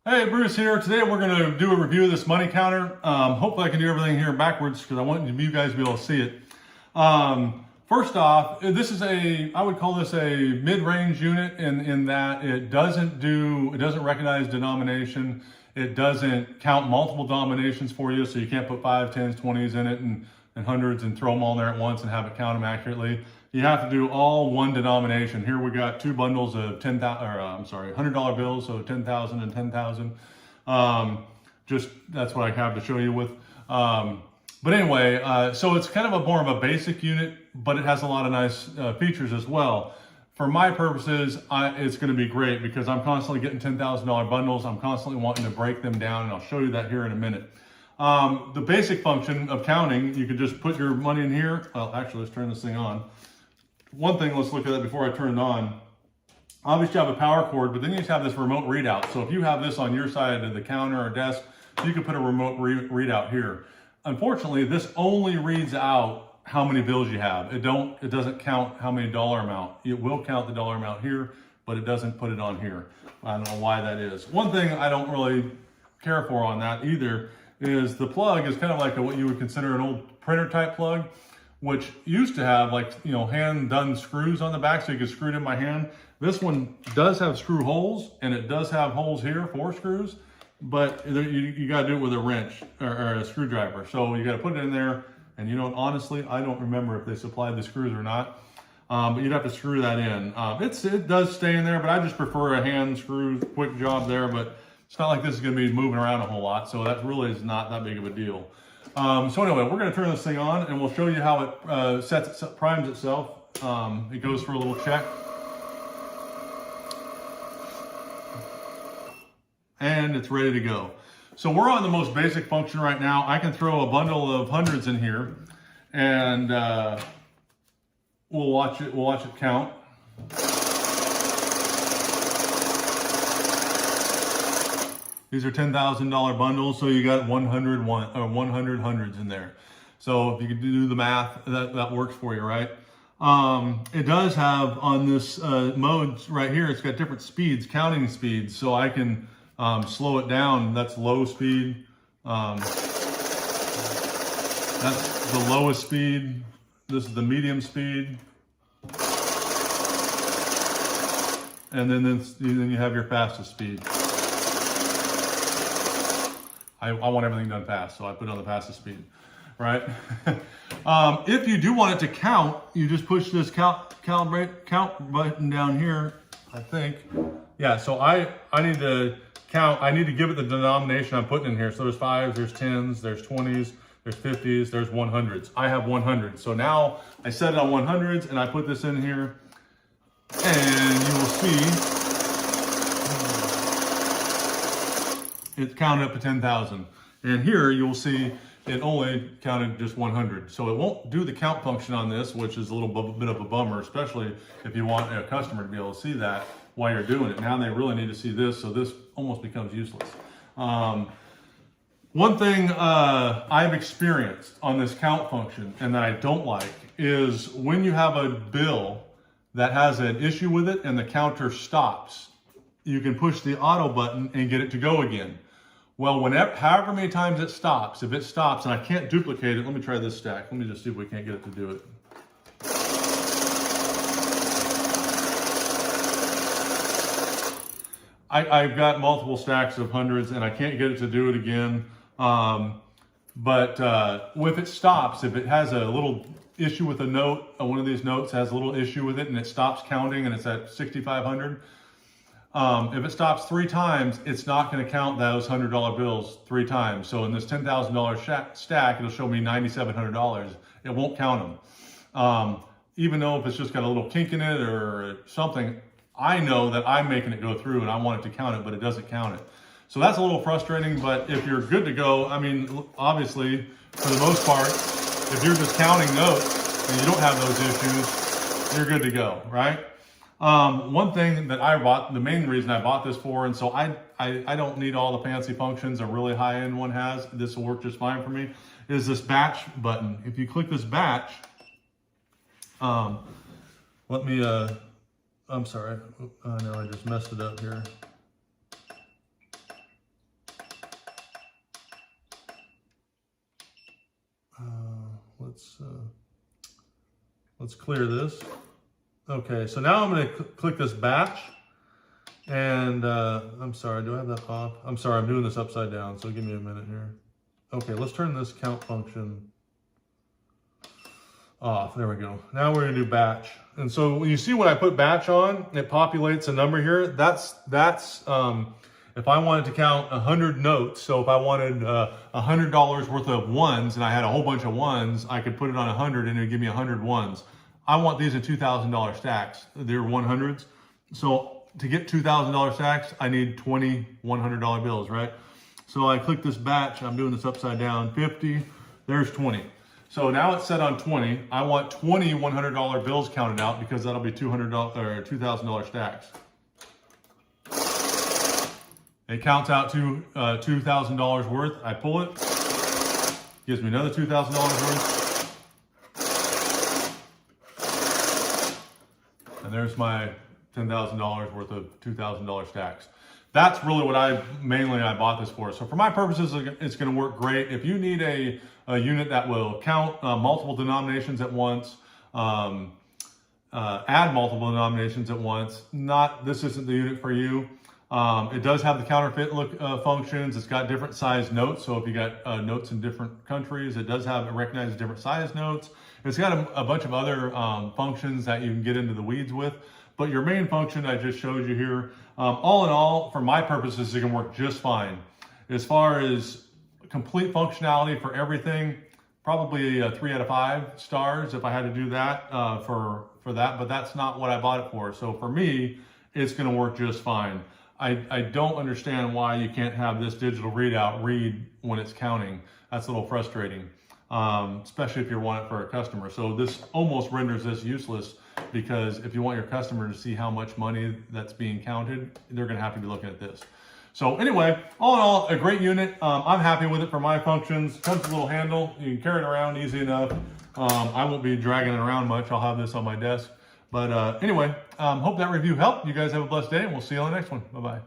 Hey, Bruce here. Today we're going to do a review of this money counter. Hopefully I can do everything here backwards because I want you guys to be able to see it. First off, I would call this a mid-range unit in that it doesn't recognize denomination. It doesn't count multiple denominations for you, so you can't put 5, 10s, 20s in it and hundreds and throw them all in there at once and have it count them accurately. You have to do all one denomination. Here we got two bundles of $100 bills, so 10,000 and 10,000. That's what I have to show you with. But anyway, so it's kind of more of a basic unit, but it has a lot of nice features as well. For my purposes, it's going to be great because I'm constantly getting $10,000 bundles. I'm constantly wanting to break them down, and I'll show you that here in a minute. The basic function of counting, you can just put your money in here. Well, actually, let's turn this thing on. One thing, let's look at that before I turn it on. Obviously, you have a power cord, but then you just have this remote readout. So if you have this on your side of the counter or desk, you can put a remote readout here. Unfortunately, this only reads out how many bills you have. It doesn't count how many dollar amount. It will count the dollar amount here, but it doesn't put it on here. I don't know why that is. One thing I don't really care for on that either is the plug is kind of like what you would consider an old printer type plug, which used to have hand done screws on the back so you could screw it in by hand. This one does have screw holes, and it does have holes here for screws, but you got to do it with a wrench or a screwdriver. So you got to put it in there, and honestly, I don't remember if they supplied the screws or not, but you'd have to screw that in. It does stay in there, but I just prefer a hand screw, quick job there, but it's not like this is going to be moving around a whole lot, so that really is not that big of a deal. So anyway, we're going to turn this thing on, and we'll show you how it primes itself. It goes for a little check. And it's ready to go. So we're on the most basic function right now. I can throw a bundle of hundreds in here, and we'll watch it count. These are $10,000 bundles, so you got 100 hundreds in there. So if you can do the math, that works for you, right? It does have on this mode right here, it's got different speeds, counting speeds, so I can slow it down. That's low speed. That's the lowest speed. This is the medium speed. And then you have your fastest speed. I want everything done fast, so I put it on the fastest speed, right? If you do want it to count, you just push this count button down here, I think. Yeah, so I need to count. I need to give it the denomination I'm putting in here. So there's 5s, there's 10s, there's 20s, there's 50s, there's 100s. I have 100. So now I set it on 100s, and I put this in here, and you will see it counted up to 10,000. And here you'll see it only counted just 100. So it won't do the count function on this, which is a little bit of a bummer, especially if you want a customer to be able to see that while you're doing it. Now they really need to see this, so this almost becomes useless. One thing I've experienced on this count function and that I don't like is when you have a bill that has an issue with it and the counter stops, you can push the auto button and get it to go again. Well, however many times it stops, if it stops and I can't duplicate it, let me try this stack. Let me just see if we can't get it to do it. I've got multiple stacks of hundreds and I can't get it to do it again. But if it stops, if it has a little issue with a note, one of these notes has a little issue with it and it stops counting and it's at 6,500, if it stops 3 times, it's not going to count those $100 bills 3 times. So in this $10,000 stack, it'll show me $9,700. It won't count them. Even though if it's just got a little kink in it or something, I know that I'm making it go through and I want it to count it, but it doesn't count it. So that's a little frustrating, but if you're good to go, I mean, obviously, for the most part, if you're just counting notes and you don't have those issues, you're good to go, right? One thing that I bought, the main reason I bought this for, and so I don't need all the fancy functions a really high-end one has, this will work just fine for me, is this batch button. If you click this batch, let me, I'm sorry, no, I just messed it up here. Let's clear this. Okay, so now I'm going to click this batch. And I'm sorry, do I have that off? I'm sorry, I'm doing this upside down, so give me a minute here. Okay, let's turn this count function off. There we go. Now we're going to do batch. And so when you see when I put batch on, it populates a number here. That's if I wanted to count 100 notes, so if I wanted $100 worth of ones and I had a whole bunch of ones, I could put it on 100 and it would give me 100 ones. I want these in $2,000 stacks. They're 100s. So to get $2,000 stacks, I need 20 $100 bills, right? So I click this batch. I'm doing this upside down. 50. There's 20. So now it's set on 20. I want 20 $100 bills counted out because that'll be $200 or $2,000 stacks. It counts out to $2,000 worth. I pull it. Gives me another $2,000 worth. And there's my $10,000 worth of $2,000 stacks. That's really what I bought this for. So for my purposes, it's going to work great. If you need a unit that will count multiple denominations at once, add multiple denominations at once, this isn't the unit for you. It does have the counterfeit functions. It's got different size notes. So if you got notes in different countries, it recognizes different size notes. It's got a bunch of other functions that you can get into the weeds with. But your main function I just showed you here, all in all, for my purposes, it can work just fine. As far as complete functionality for everything, probably 3 out of 5 stars if I had to do that for that, but that's not what I bought it for. So for me, it's going to work just fine. I don't understand why you can't have this digital readout read when it's counting. That's a little frustrating, especially if you want it for a customer. So this almost renders this useless, because if you want your customer to see how much money that's being counted, they're going to have to be looking at this. So anyway, all in all, a great unit. I'm happy with it for my functions. Comes with a little handle. You can carry it around easy enough. I won't be dragging it around much. I'll have this on my desk. But anyway, hope that review helped. You guys have a blessed day, and we'll see you on the next one. Bye-bye.